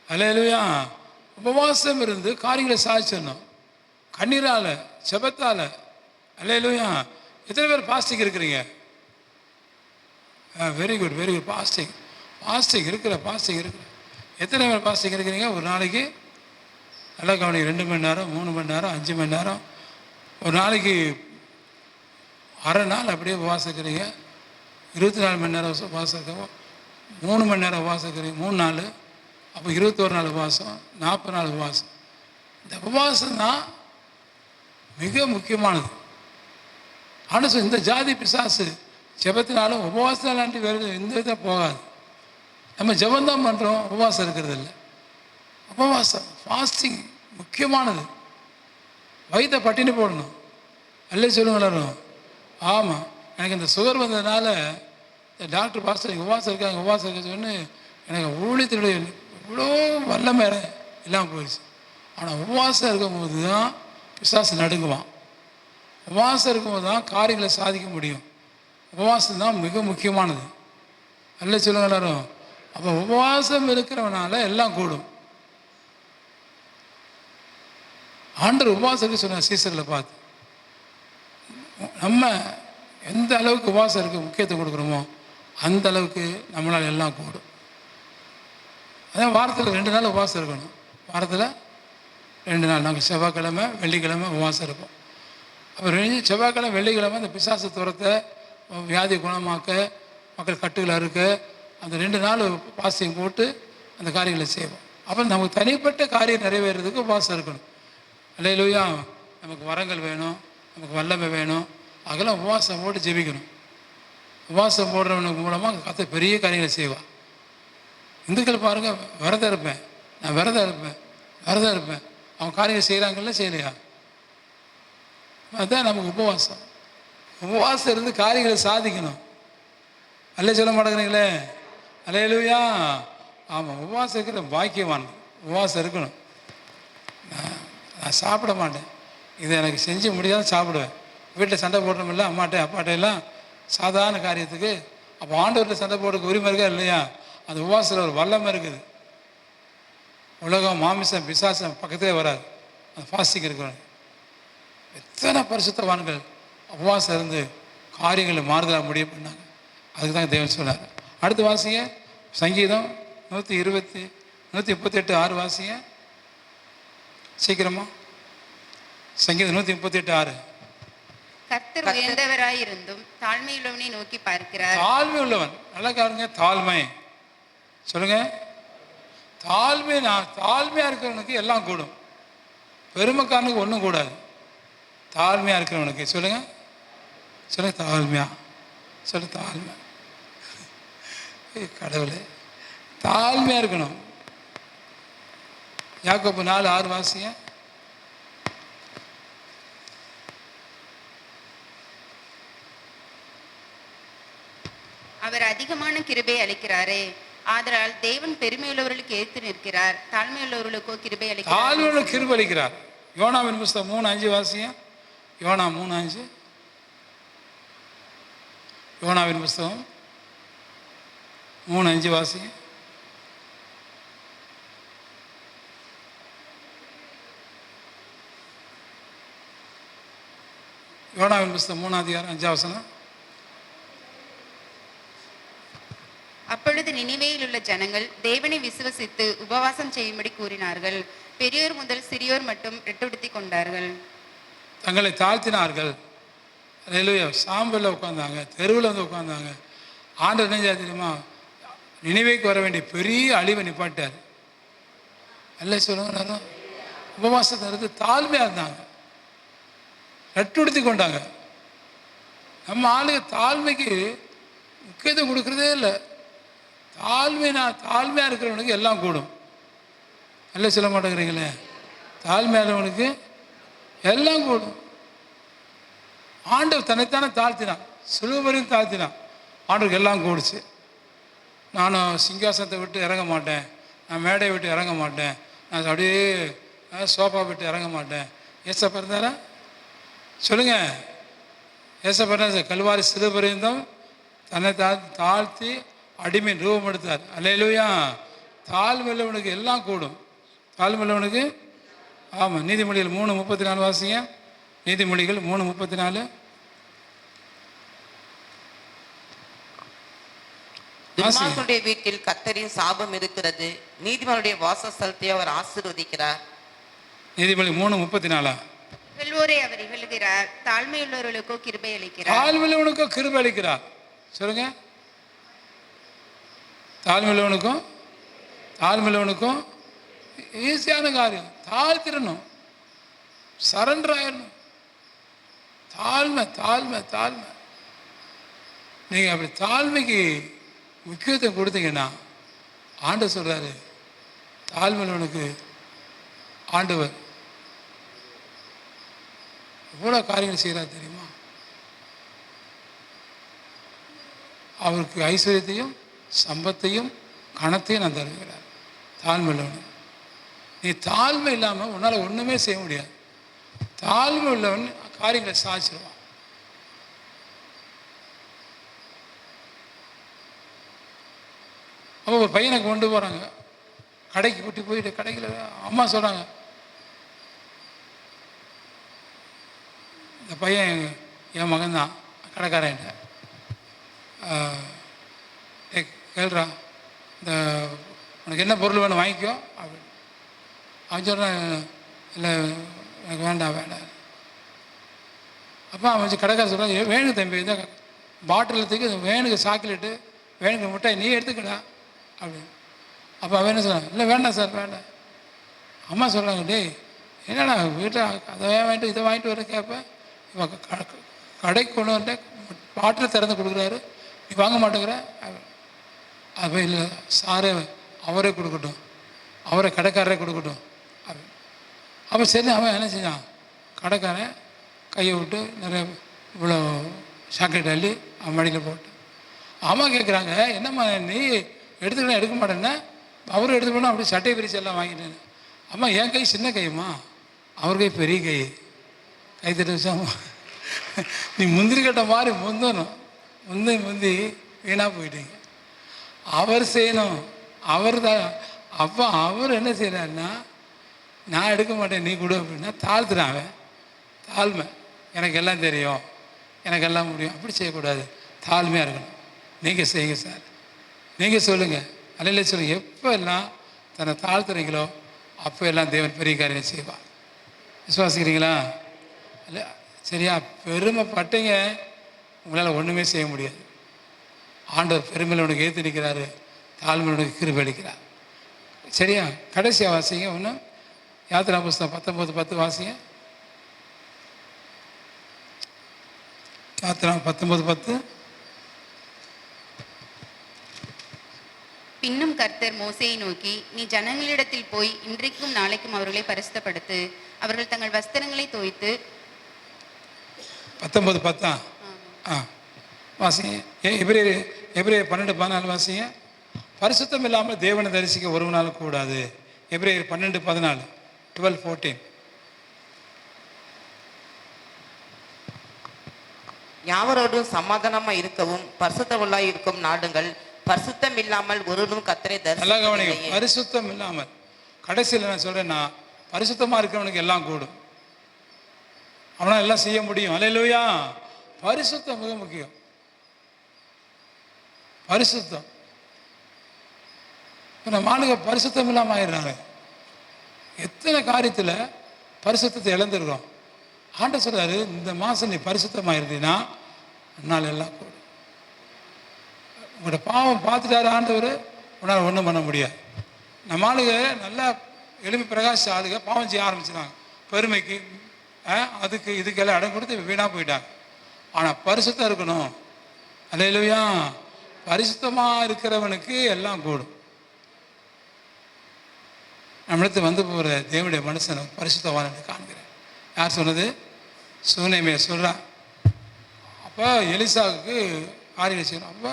அல்லேலூயா. உபவாசம் இருந்து காரியங்களை சாதிச்சிடணும் கண்ணீரால், ஜெபத்தால். அல்லேலூயா. எத்தனை பேர் பாஸ்டிங் இருக்கிறீங்க? Very good, very good. Fasting இருக்கிற எத்தனை பேர் பாஸ்டிங் இருக்கிறீங்க? ஒரு நாளைக்கு நல்லா கவனிங்க. 2 மணி நேரம், 3 மணி நேரம், 5 மணி நேரம், ஒரு நாளைக்கு அரை நாள் அப்படியே உபவாசம் இருக்கிறீங்க. 24 மணி நேரம் உபவாசம் இருக்கவும், 3 மணி நேரம் உபவாசம் இருக்கிறீங்க. 3 நாள், அப்போ 21 நாள் உபவாசம், 40 நாள் உபவாசம். இந்த உபவாசம் தான் மிக முக்கியமானது. ஆனால் இந்த ஜாதி பிசாசு ஜெபத்தினாலும் உபவாசத்தினாலாண்டி வேறு எந்த விதம் போகாது. நம்ம ஜெபந்தான் பண்ணுறோம், உபவாசம் இருக்கிறது இல்லை. உபவாசம் ஃபாஸ்டிங் முக்கியமானது. வயிற்றை பட்டினி போடணும். அல்ல சொல்லுங்களேன். ஆமாம், எனக்கு இந்த சுகர் வந்ததுனால இந்த டாக்டர் பாஸ்டர் உபவாசம் இருக்க சொன்னு எனக்கு ஊழியத்தினுடைய இவ்வளோ வல்லமை இல்லாமல் போயிடுச்சு. ஆனால் உபவாசம் இருக்கும்போது தான் பிசாசு நடுங்குவான். உபவாசம் இருக்கும்போது தான் காரியங்களை சாதிக்க முடியும். உபவாசம் தான் மிக முக்கியமானது. அல்ல சொல்லுங்க எல்லாரும். அப்போ உபவாசம் இருக்கிறவனால எல்லாம் கூடும். ஆண்டவர் உபவாசத்துக்கு சொன்ன சீசர்களை பார்த்து நம்ம எந்த அளவுக்கு உபவாசத்துக்கு முக்கியத்துவம் கொடுக்குறோமோ அந்த அளவுக்கு நம்மளால் எல்லாம் கூடும். அதான் வாரத்தில் 2 நாள் உபவாசம் இருக்கணும். வாரத்தில் 2 நாள் நாங்கள் செவ்வாய்க்கிழமை வெள்ளிக்கிழமை உபவாசம் இருப்போம். அப்போ செவ்வாய்க்கிழமை வெள்ளிக்கிழமை அந்த பிசாசு துரத்தை, வியாதி குணமாக்க, மக்கள் கட்டுகளை அறுக்க, அந்த 2 நாள் பாசியம் போட்டு அந்த காரியங்களை செய்வோம். அப்போ நமக்கு தனிப்பட்ட காரியம் நிறைவேறதுக்கு உபவாசம் இருக்கணும். அல்லேலூயா. நமக்கு வரங்கள் வேணும், நமக்கு வல்லமை வேணும், அதெல்லாம் உபவாசம் போட்டு ஜெபிக்கணும். உபவாசம் போடுறவனுக்கு மூலமாக கர்த்தர் பெரிய காரியங்களை செய்வான். இந்துக்கள் பாருங்கள், விரதம் இருப்பேன், நான் விரதம் இருப்பேன், அவங்க காரியம் செய்கிறாங்கல்ல, செய்யலையா? அதுதான் நமக்கு உபவாசம். உபவாசம் இருந்து காரியங்களை சாதிக்கணும். அல்ல சொல்ல மாட்டேங்கிறீங்களே, அல்லேலூயா. ஆமாம், உபவாசம் இருக்கிற பாக்கியவான். உபவாசம் இருக்கணும். நான் சாப்பிட மாட்டேன், இதை எனக்கு செஞ்சு முடியாத சாப்பிடுவேன். வீட்டில் சண்டை போடுறோமில்ல, அம்மாட்டே அப்பாட்டையெல்லாம் சாதாரண காரியத்துக்கு. அப்போ ஆண்டவர்கிட்ட சண்டை போடுறதுக்கு உரிமை இருக்கா இல்லையா? அந்த உபவாசத்தில் ஒரு வல்லமை இருக்குது. உலகம், மாமிசம், பிசாசம் பக்கத்தே வராது அந்த ஃபாஸ்டிங் இருக்கிறவங்க. எத்தனை பரிசுத்தவான்கள் உபவாசம் இருந்து காரியங்களை மாறுதலாக முடிவு பண்ணாங்க. அதுக்கு தான் தேவன் சொன்னார். அடுத்து வாசிங்க, சங்கீதம் 138 வாசிங்க சீக்கிரமா. சங்கீதம் 138:6. கர்த்தர் உயர்ந்தவராயிருந்தும் தாழ்மையுள்ளவனை நோக்கி பார்க்கிறார். தாழ்மை உள்ளவன், நல்லா காருங்க, தாழ்மை சொல்லுங்க. தாழ்மையாக இருக்கிறவனுக்கு எல்லாம் கூடும், பெருமைக்காரனுக்கு ஒன்றும் கூடாது. தாழ்மையாக இருக்கிறவனுக்கு சொல்லுங்க, தாழ்மையா தாழ்மை. கடவுளே, தாழ்மையாக இருக்கணும். யாக்கோபு 4:6 வாசிங்க. அவர் அதிகமான கிருபை அளிக்கிறாரே, ஆதலால் தேவன் பெருமையுள்ளவர்களுக்கு ஏற்று நிற்கிறார், தாழ்மையுள்ளவர்களுக்கோ கிருபை அளிக்கிறார். தாழ்மையுள்ள கிருபை அளிக்கிறார். யோனாவின் புஸ்தகம் 3:5 வாசிங்க. யோனா 3:5. யோனாவின் புஸ்தகம் 3:5 வாசிங்க. யோனாவின் புஸ்தகம் 3:5. அப்பொழுது நினிவேயில் உள்ள ஜனங்கள் தேவனை விசுவசித்து உபவாசம் செய்யும்படி கூறினார்கள். பெரியோர் முதல் சிறியோர் மட்டும் ரெட்டுடுத்தி கொண்டார்கள், தங்களை தாழ்த்தினார்கள். சாம்பலில் உட்காந்தாங்க, தெருவில் வந்து உட்காந்தாங்க. ஆண்டவர் என்ன தெரியுமா? நினைவேக்கு வர வேண்டிய பெரிய அழிவை நிப்பாட்டார். அல்ல சொல்லுங்க, உபவாசத்தை இருந்து தாழ்மையாக இருந்தாங்க, ரெட்டுடுத்தி கொண்டாங்க. நம்ம ஆளுங்க தாழ்மைக்கு முக்கியத்துவம் கொடுக்குறதே இல்லை. தாழ்மையாக இருக்கிறவனுக்கு எல்லாம் கூடும். அல்ல சொல்ல மாட்டேங்கிறீங்களே, தாழ்மையானவனுக்கு எல்லாம் கூடும். ஆண்டவர் தன்னைத்தானே தாழ்த்தினான், சிலுவையும் தாழ்த்தினான், ஆண்டவருக்கு எல்லாம் கூடுச்சு. நான் சிங்காசனத்தை விட்டு இறங்க மாட்டேன், நான் மேடையை விட்டு இறங்க மாட்டேன், நான் அப்படியே சோஃபா விட்டு இறங்க மாட்டேன். ஏசப்பா இருந்தாரா சொல்லுங்க? ஏசப்பா இருந்தார். கல்வாரி சிலுவையும் தன்னை தாழ்த்தி அடிமை ரூபம் எடுத்தார். அல்லேலூயா. தாழ்மையுள்ளவனுக்கு எல்லாம் கூடும். தாழ்மையுள்ளவனுக்கு ஆமாம். நீதிமொழிகள் 3:34 வாசிங்க. நீதிமொழிகள் 3:34. துன்மார்க்கனுடைய வீட்டில் கர்த்தரின் சாபம் இருக்கிறது, நீதிமானுடைய வாசஸ்தலத்தை அவர் ஆசீர்வதிக்கிறார். நீதிமொழி 3:34. வெல்வோரை அவர் இகழ்கிறார், தாழ்மையுள்ளவர்களுக்கோ கிருபை அளிக்கிறார். தாழ்மையுள்ளவனுக்கோ கிருபை அளிக்கிறார். சொல்லுங்க, தாழ்மையுள்ளவனுக்கும் ஈஸியான காரியம். தாழ்த்திடணும், சரண்டர் ஆயிடணும். தாழ்மை. நீங்கள் அப்படி தாழ்மைக்கு முக்கியத்துவம் கொடுத்தீங்கன்னா, ஆண்டவர் சொல்கிறாரு, தாழ்மையுள்ளவனுக்கு ஆண்டவர் எவ்வளோ காரியங்கள் செய்கிறார் தெரியுமா? அவருக்கு ஐஸ்வர்யத்தையும் சம்பத்தையும் கணத்தையும் நான் தருகிறார். தாழ்மை உள்ளவன். நீ தாழ்மை இல்லாமல் உன்னால் ஒன்றுமே செய்ய முடியாது. தாழ்மை உள்ளவன் காரியங்களை சாதிச்சிருவான். அப்போ ஒரு பையனை கொண்டு போகிறாங்க, கடைக்கு கூட்டி போயிட்டு கடையில் அம்மா சொல்கிறாங்க, இந்த பையன் என் மகன்தான், கடைக்காரன் கேள்றா, இந்த உனக்கு என்ன பொருள் வேணும் வாங்கிக்கோ அப்படின்னு. அவன் சொல்கிறான், இல்லை எனக்கு வேண்டாம். அப்போ அவன் கடைக்காரன் சொல்கிறான், வேணுங்க தம்பி, இந்த பாட்டில் தூக்கி வேணுங்க சாக்லேட்டு வேணுங்க மிட்டாய் நீ எடுத்துக்கடா அப்படின்னு. அப்போ அவன் என்ன சொன்னான், இல்லை வேண்டாம் சார் வேண்டாம். அம்மா சொல்கிறாங்க, டேய் என்னடா வீட்டில் அதை வாங்கிட்டு இதை வாங்கிட்டு வர கேட்பேன், இவன் கடைக்கு கொண்டு வந்து பாட்டில் திறந்து கொடுக்குறாரு, நீ வாங்க மாட்டேங்கிற. அப்போ இல்லை சாரே அவரே கொடுக்கட்டும், அவரை கடைக்காரரே கொடுக்கட்டும் அப்படின்னு. அப்போ சரி அவன் என்ன செஞ்சான், கடைக்காரன் கையை விட்டு நிறைய இவ்வளோ சாக்லேட் அள்ளி அவன் மடியில் போட்டு. அம்மா கேட்குறாங்க, என்னம்மா நீ எடுத்துக்கிட்டா எடுக்க மாட்டேன்னா, அவரும் எடுத்து போனால் அப்படி சட்டை பிரித்து எல்லாம் வாங்கிட்டேன்னு. அம்மா என் கை சின்ன கைம்மா, அவர் கை பெரிய கை, கை தட்டு வச்சாமா நீ முந்திரி கட்ட மாதிரி முந்தணும், முந்தி வீணாக போயிட்டீங்க. அவர் செய்யணும், அவர் தான். அப்போ அவர் என்ன செய்கிறாருன்னா, நான் எடுக்க மாட்டேன் நீ கொடு அப்படின்னா தாழ்த்துறான் அவன். தாழ்மை, எனக்கு எல்லாம் தெரியும், எனக்கு எல்லாம் முடியும், அப்படி செய்யக்கூடாது, தாழ்மையாக இருக்கணும். நீங்கள் செய்யுங்க சார், நீங்கள் சொல்லுங்கள், அல்ல சொல்லுங்கள். எப்போ எல்லாம் தன்னை தாழ்த்துறீங்களோ அப்போ எல்லாம் தேவன் பெரிய காரியம் செய்வார். விசுவாசிக்கிறீங்களா? இல்லை சரியா? பெருமைப்பட்டீங்க, உங்களால் ஒன்றுமே செய்ய முடியாது. ஆண்டவர் பெருமையில் உனக்கு ஏற்றி நிற்கிறாரு, தாழ்மையில் உனக்கு கிருபை அளிக்கிறார். சரியா? கடைசியாக வாசிங்க ஒன்று, யாத்திரா புஸ்தகம் 19:10 வாசிங்க. யாத்திரா 19:10. பின்னும் கர்த்தர் மோசேயை நோக்கி, நீ ஜனங்களிடத்தில் போய் இன்றைக்கும் நாளைக்கும் அவர்களை பரிசுத்தப்படுத்து, அவர்கள் தங்கள் வஸ்திரங்களை தோய்த்து. 19:10 வாசிங்க. எபிரேயர் 12:14 வாசிங்க. பரிசுத்தம் இல்லாமல் தேவனை தரிசிக்க ஒருவனாலும் கூடாது. எபிரேயர் 12:14, 12:14. யாவரோடும் சமாதானமா இருக்கவும் பரிசுத்தமுள்ளாய் இருக்கும் நாடுங்கள். பரிசுத்தம் இல்லாமல் ஒருவரும் கர்த்தரை நல்லா கவனிங்க. தரிசிக்க பரிசுத்தம் இல்லாமல், கடைசியில் நான் சொல்றேன்னா, பரிசுத்தமாக இருக்கிறவனுக்கு எல்லாம் கூடும், அவனால் எல்லாம் செய்ய முடியும். அல்லேலூயா. பரிசுத்தம் மிக முக்கியம். பரிசுத்தம். இப்போ நம்ம ஆளுங்க பரிசுத்தம் இல்லாமல் ஆயிடுறாங்க. எத்தனை காரியத்தில் பரிசுத்தத்தை இழந்துருக்கோம். ஆண்டவர் சொல்றாரு, இந்த மாதம் நீ பரிசுத்தமாக இருந்தீன்னா உன்னால் எல்லாம் கூடும். உங்களோட பாவம் பார்த்துட்டாரு ஆண்டவர், உன்னால் ஒன்றும் பண்ண முடியாது. நம்ம ஆளுங்க நல்லா எளிமை பிரகாச ஆளுங்க பாவம் செய்ய ஆரம்பிச்சிட்டாங்க. பெருமைக்கு அதுக்கு இதுக்கெல்லாம் இடம் கொடுத்து வீணாக போயிட்டாங்க. ஆனால் பரிசுத்தம் இருக்கணும். அல்லேலூயா. பரிசுத்தமாக இருக்கிறவனுக்கு எல்லாம் கூடும். நம்மளுக்கு வந்து போகிற தேவனுடைய மனுஷனை பரிசுத்தவான் என்று காண்கிறேன். யார் சொன்னது? சூனேமியா சொல்கிறான். அப்போ எலிசாவுக்கு காரியம் செய்யணும். அப்போ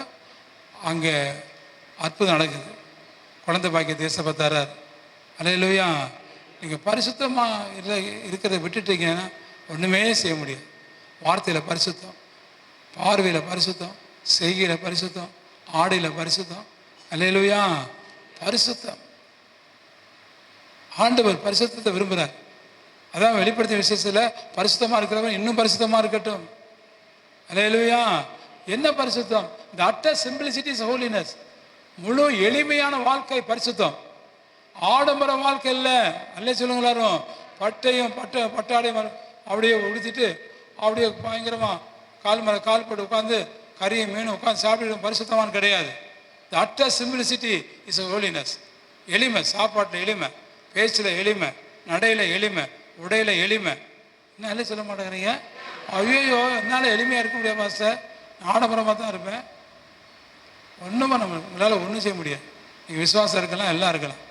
அங்கே அற்புதம் நடக்குது. குழந்தை பாக்கிய தேசப்பத்தாரார். அல்லேலூயா. நீங்கள் பரிசுத்தமாக இருக்கிறத விட்டுட்டீங்கன்னா ஒன்றுமே செய்ய முடியாது. வார்த்தையில் பரிசுத்தம், பார்வையில் பரிசுத்தம், செய்கையில் பரிசுத்தம், ஆடையில் பரிசுத்தம். அல்லேலூயா. பரிசுத்தம். ஆண்டவர் பரிசுத்தத்தை விரும்புகிறார். அதான் வெளிப்படுத்திய விசேஷத்தில் பரிசுத்தமாக இருக்கிறவன் இன்னும் பரிசுத்தமாக இருக்கட்டும். அல்லேலூயா. என்ன பரிசுத்தம்? த அட்டர் சிம்பிளிசிட்டி இஸ் ஹோலினஸ். முழு எளிமையான வாழ்க்கை பரிசுத்தம். ஆடம்பர வாழ்க்கை இல்லை. அல்லே சொல்லுங்களாரும். பட்டையும் பட்டாடையும் அப்படியே உடுத்திட்டு அப்படியே பயங்கரமாக கால் போட்டு உட்காந்து கறியும் மீனும் உட்காந்து சாப்பிட்டு பரிசுத்தமான கிடையாது. த அட்டர் சிம்பிளிசிட்டி இஸ் ஹோலினஸ். எளிமை, சாப்பாட்டில் எளிமை, பேச்சில் எளிமை, நடையில் எளிமை, உடையில் எளிமை. என்ன இல்லை சொல்ல மாட்டேங்கிறீங்க? ஐயோ என்னால் எளிமையாக இருக்க முடியாது மாஸ்டர், ஆடம்பரமாக தான் இருப்பேன். ஒன்றும் பண்ண முடியும், உங்களால் ஒன்றும் செய்ய முடியாது. நீங்கள் விசுவாசம் இருக்கலாம், எல்லாம் இருக்கலாம்.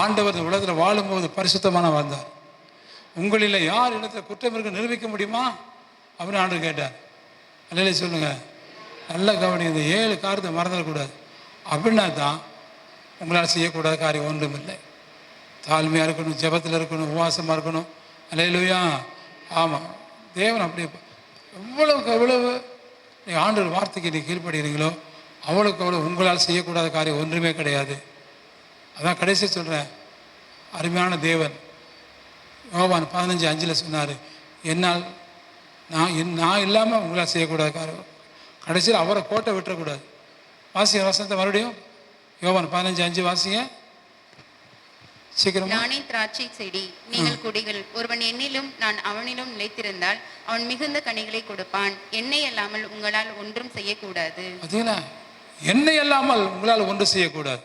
ஆண்டவர் உலகத்தில் வாழும்போது பரிசுத்தமான வாழ்ந்தார். உங்களில் யார் இடத்துல குற்றம் இருக்கு நிரூபிக்க முடியுமா அப்படின்னு ஆண்டவர் கேட்டார். அல்லையில சொல்லுங்கள். நல்ல கவனி, இந்த 7 காரியத்தை மறந்துடக்கூடாது. அப்படின்னா தான் உங்களால் செய்யக்கூடாத காரியம் ஒன்றும் இல்லை. தாழ்மையாக இருக்கணும், ஜெபத்தில் இருக்கணும், உபவாசமாக இருக்கணும். அல்லேலூயா. ஆமாம், தேவன் அப்படி எவ்வளவுக்கு எவ்வளவு நீங்கள் ஆண்டவர் வார்த்தைக்கு நீங்கள் கீழ்ப்படுகிறீங்களோ அவ்வளோக்கு அவ்வளோ உங்களால் செய்யக்கூடாத காரியம் ஒன்றுமே கிடையாது. அதான் கடைசி சொல்கிறேன். அருமையான தேவன் யோவான் 15:5 சொன்னார், என்னால் நான் இல்லாமல் உங்களால் செய்யக்கூடாத காரியம். கடைசியில் அவரை கோட்டை விட்டுறக்கூடாது. வாசிங்க வசனத்தை மறுபடியும். யோவான் 15:5 வாசிங்க சீக்கிரம். நானே திராட்சை செடி, நீங்கள் கொடிகள். ஒருவன் என்னிலும் நான் அவனிலும் நிலைத்திருந்தால் அவன் மிகுந்த கனிகளை கொடுப்பான். என்னை அல்லாமல் உங்களால் ஒன்றும் செய்யக்கூடாது. பார்த்தீங்களா? என்னை அல்லாமல் உங்களால் ஒன்று செய்யக்கூடாது.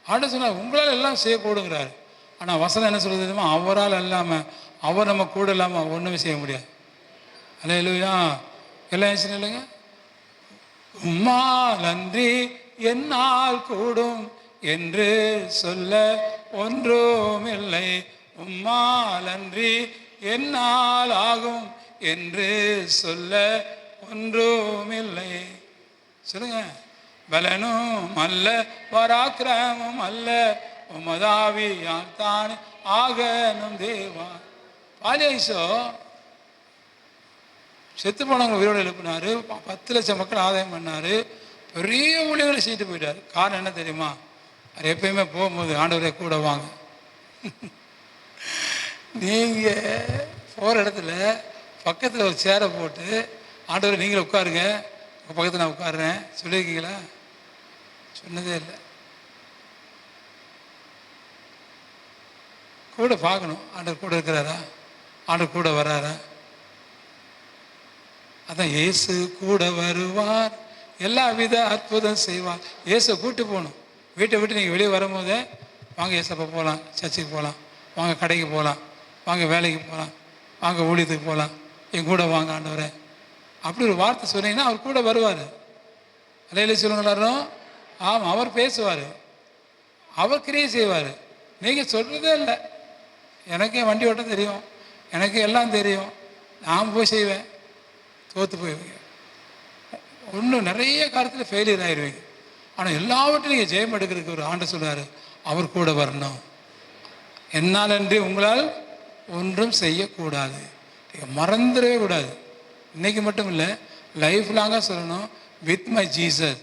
ஆண்டு சொன்னார் உங்களால் எல்லாம் செய்யக்கூடுங்கிறார். ஆனால் வசனம் என்ன சொல்கிறது தெரியுமா? அவரால் இல்லாமல், அவர் நம்ம கூட இல்லாமல் ஒன்றுமே செய்ய முடியாது. அல்லேலூயா. எல்லாம் ஏன் இல்லைங்க? உம்மால் அன்றி என்னால் கூடும் என்று சொல்ல ஒன்றும் இல்லை. உம்மால் அன்றி என்னால் ஆகும் என்று சொல்ல ஒன்றும் இல்லை. சொல்லுங்க. பலனும் அல்ல பராக்கிரமும் அல்ல உமதாவியால் தான் ஆகணும் தேவா. பாலியைசோ செத்து போனவங்க உயிரோடு எழுப்பினாரு. 10 லட்சம் மக்கள் ஆதாயம் பண்ணாரு. பெரிய ஊழியர்களை செய்துட்டு போயிட்டார். காரணம் என்ன தெரியுமா? அது எப்பயுமே போகும்போது ஆண்டவரே கூட வாங்க. நீங்கள் போகிற இடத்துல பக்கத்தில் ஒரு சேரை போட்டு ஆண்டவரை நீங்களே உட்காருங்க, உங்கள் பக்கத்தில் நான் உட்காருறேன் சொல்லியிருக்கீங்களா? சொன்னதே இல்லை. கூட பார்க்கணும். ஆண்டவர் கூட இருக்கிறாரா? ஆண்டவர் கூட வர்றாரா? அதான் இயேசு கூட வருவார், எல்லா வித அற்புதம் செய்வார். இயேசு கூட்டு போகணும். வீட்டை விட்டு நீங்கள் வெளியே வரும்போதே வாங்க இயேசப்பா போகலாம், சர்ச்சுக்கு போகலாம், வாங்க கடைக்கு போகலாம், வாங்க வேலைக்கு போகலாம், வாங்க ஊழியத்துக்கு போகலாம், என் கூட வாங்க ஆண்டவரே அப்படி ஒரு வார்த்தை சொன்னீங்கன்னா அவர் கூட வருவார். அல்லேலூயா சொல்லுங்களாரும். ஆமாம், அவர் பேசுவார், அவர் கிரியை செய்வார். நீங்கள் சொல்கிறதே இல்லை. எனக்கே வண்டி ஓட்ட தெரியும், எனக்கு எல்லாம் தெரியும், நான் போய் செய்வேன், தோற்று போயிடுவீங்க. ஒன்றும் நிறைய காலத்தில் ஃபெயிலியர் ஆயிடுவீங்க. ஆனால் எல்லாவற்றையும் நீங்கள் ஜெயம் எடுக்கிறதுக்கு ஒரு ஆண்டு சொல்கிறார், அவர் கூட வரணும். என்னால் அன்றி உங்களால் ஒன்றும் செய்யக்கூடாது. நீங்கள் மறந்துடவே கூடாது. இன்றைக்கி மட்டும் இல்லை, லைஃப் லாங்காக சொல்லணும். With my Jesus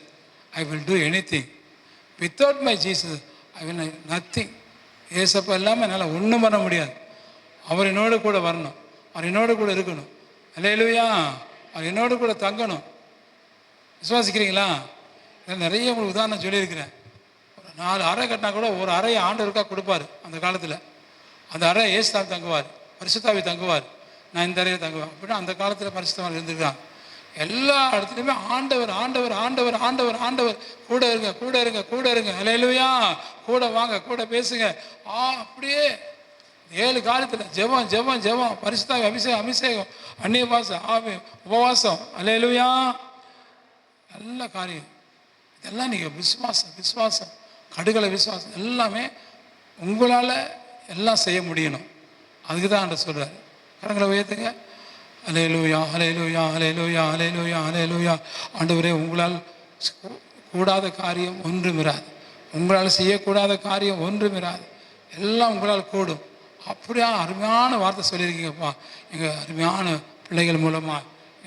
I will do any thing, without my Jesus I will nothing. ஏசப்பா இல்லாமல் என்னால் ஒன்றும் பண்ண முடியாது. அவர் என்னோடு கூட வரணும், அவர் என்னோடு கூட இருக்கணும். அல்லேலூயா. அவர் என்னோடு கூட தங்கணும். விசுவாசிக்கிறீங்களா? நிறைய உங்களுக்கு உதாரணம் சொல்லியிருக்கிறேன். ஒரு 4 அறை கட்டினா கூட ஒரு அறையை ஆண்டவருக்காக கொடுப்பார். அந்த காலத்தில் அந்த அறை ஏசுதாவி தங்குவார், பரிசுத்தாவி தங்குவார், நான் இந்த அறையை தங்குவேன் அப்படின்னா அந்த காலத்தில் பரிசுத்தவான் இருந்திருக்காங்க. எல்லா இடத்துலையுமே ஆண்டவர் ஆண்டவர் ஆண்டவர் ஆண்டவர் ஆண்டவர் கூட இருங்க, கூட இருங்க, கூட இருங்க. அல்லேலூயா. கூட வாங்க, கூட பேசுங்க. அப்படியே 7 காலத்தில் ஜெபம் ஜெபம் ஜெபம், பரிசுத்தாவி அபிஷேகம் அபிஷேகம், அந்நிய பாசம், உபவாசம். அல்லேலூயா. நல்ல காரியம். இதெல்லாம் நீங்கள் விசுவாசம் விசுவாசம் கடுகளை விசுவாசம் எல்லாமே உங்களால் எல்லாம் செய்ய முடியணும். அதுக்கு தான் ஆண்டவர் சொல்கிறார். கரங்களை உயர்த்துங்க. அல்லேலூயா அல்லேலூயா அல்லேலூயா அல்லேலூயா அல்லேலூயா. ஆண்டவரே, உங்களால் கூடாத காரியம் ஒன்றும் இராது, உங்களால் செய்யக்கூடாத காரியம் ஒன்றும் இராது, எல்லாம் உங்களால் கூடும். அப்படியா அருமையான வார்த்தை சொல்லியிருக்கீங்கப்பா. எங்கள் அருமையான பிள்ளைகள் மூலமாக,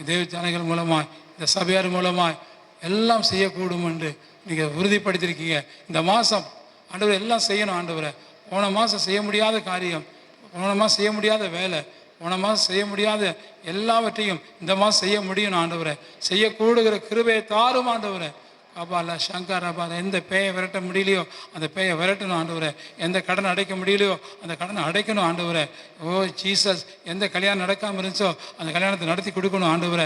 தேவ ஜனங்கள் மூலமாக, இந்த சபையார் மூலமாக எல்லாம் செய்யக்கூடும் என்று நீங்கள் உறுதிப்படுத்தியிருக்கீங்க. இந்த மாதம் ஆண்டவரை எல்லாம் செய்யணும். ஆண்டவரை, போன மாதம் செய்ய முடியாத காரியம், போன மாதம் செய்ய முடியாத வேலை, போன மாதம் செய்ய முடியாத எல்லாவற்றையும் இந்த மாதம் செய்ய முடியும். ஆண்டவரை, செய்யக்கூடுகிற கிருபையை தாரும். ஆண்டவரை, அப்பால சங்கர் அப்பால எந்த பேயை விரட்ட முடியலையோ அந்த பேயை விரட்டணும். ஆண்டவரை, எந்த கடனை அடைக்க முடியலையோ அந்த கடனை அடைக்கணும். ஆண்டவரை, ஓ ஜீசஸ், எந்த கல்யாணம் நடக்காமல் இருந்துச்சோ அந்த கல்யாணத்தை நடத்தி கொடுக்கணும். ஆண்டவரை,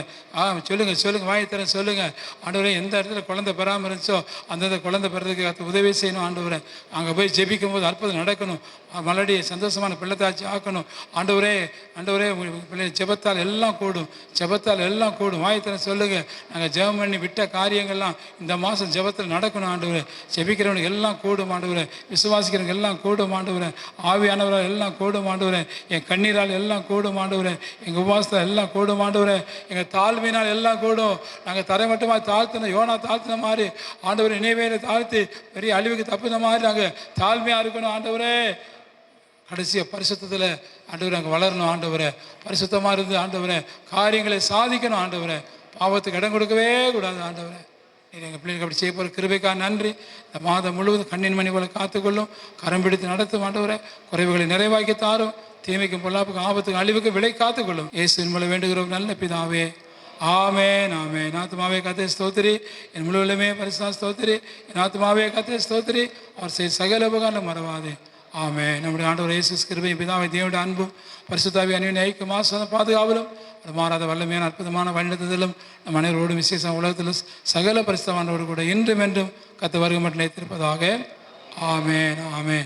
சொல்லுங்கள் சொல்லுங்கள், வாயத்தரேன் சொல்லுங்கள். ஆண்டவரை, எந்த இடத்துல குழந்தை பெறாமல் இருந்துச்சோ அந்த குழந்தை பெறதுக்கு உதவி செய்யணும். ஆண்டவரை, அங்கே போய் ஜெபிக்கும் போது அற்புதம் நடக்கணும். மறுபடி சந்தோஷமான பிள்ளைத்தாச்சி ஆக்கணும். ஆண்டவரே ஆண்டவரே, பிள்ளை ஜெபத்தால் எல்லாம் கூடும், ஜெபத்தால் எல்லாம் கூடும். வாயத்தரேன் சொல்லுங்கள். நாங்கள் ஜெபம் பண்ணி விட்ட காரியங்கள்லாம் இந்த மாதம் ஜெபத்தில் நடக்கணும். ஆண்டவரே, ஜெபிக்கிறவனுக்கு எல்லாம் கூடும். ஆண்டவரே, விசுவாசிக்கிறவனுக்கு எல்லாம் கூடும். ஆண்டவரே, ஆவியானவரால் எல்லாம் கூடும். ஆண்டவரே, என் கண்ணீரால் எல்லாம் கூடும். ஆண்டவரே, எங்கள் உபவாசத்தால் எல்லாம் கூடும். ஆண்டவரே, எங்கள் தாழ்மையினால் எல்லாம் கூடும். நாங்கள் தரை மட்டுமா தாழ்த்தின யோனா தாழ்த்தின மாதிரி ஆண்டவரை நினைவேல தாழ்த்தி பெரிய அழிவுக்கு தப்புன மாதிரி நாங்கள் தாழ்மையாக இருக்கணும். ஆண்டவரே, கடைசியாக பரிசுத்தத்தில் ஆண்டவரை நாங்கள் வளரணும். ஆண்டவரை, பரிசுத்தமாக இருந்து ஆண்டவரை காரியங்களை சாதிக்கணும். ஆண்டவரை, பாவத்துக்கு இடம் கொடுக்கவே கூடாது. ஆண்டவரை, எங்கள் பிள்ளைகளுக்கு அப்படி செய்ய போகிற கிருபைக்காக நன்றி. இந்த மாதம் முழுவதும் கண்ணின் மணி போல காத்துக்கொள்ளும், கரம் பிடித்து நடத்தும். ஆண்டவரை, குறைவுகளை நிறைவாக்கி தாரும். தீமைக்கும் பொல்லாப்புக்கும் ஆபத்துக்கும் அழிவுக்கும் விலை காத்துக்கொள்ளும். இயேசுவின் மூலம் வேண்டுகிறோம் நல்ல பிதாவே, ஆமென் ஆமென். ஆத்துமாவே கர்த்தரை ஸ்தோத்திரி, என் முழு உள்ளமே பரிசுத்த ஸ்தோத்திரி, என் ஆத்துமாவே கர்த்தரை ஸ்தோத்திரி, அவர் செய்த சகல உபகாரம் மறவாதே. ஆமென். நம்முடைய ஆண்டவர் இயேசு கிருபையும் பிதாவை தேவனுடைய அன்பும் பரிசுத்தாவி அன்பின் ஐக்கியம் ஆசீர்வாதம் பாதுகாவலும் அது மாறாத வல்லமையான அற்புதமான வழிநடத்துதலும் நம் அனைவரோடும் விசேஷம் உலகத்தில் சகல பரிசுத்தவானோடு கூட இன்றும் என்றும் கர்த்தர் வருகை மட்டும் நிலைத்திருப்பதாக. ஆமென், ஆமென்.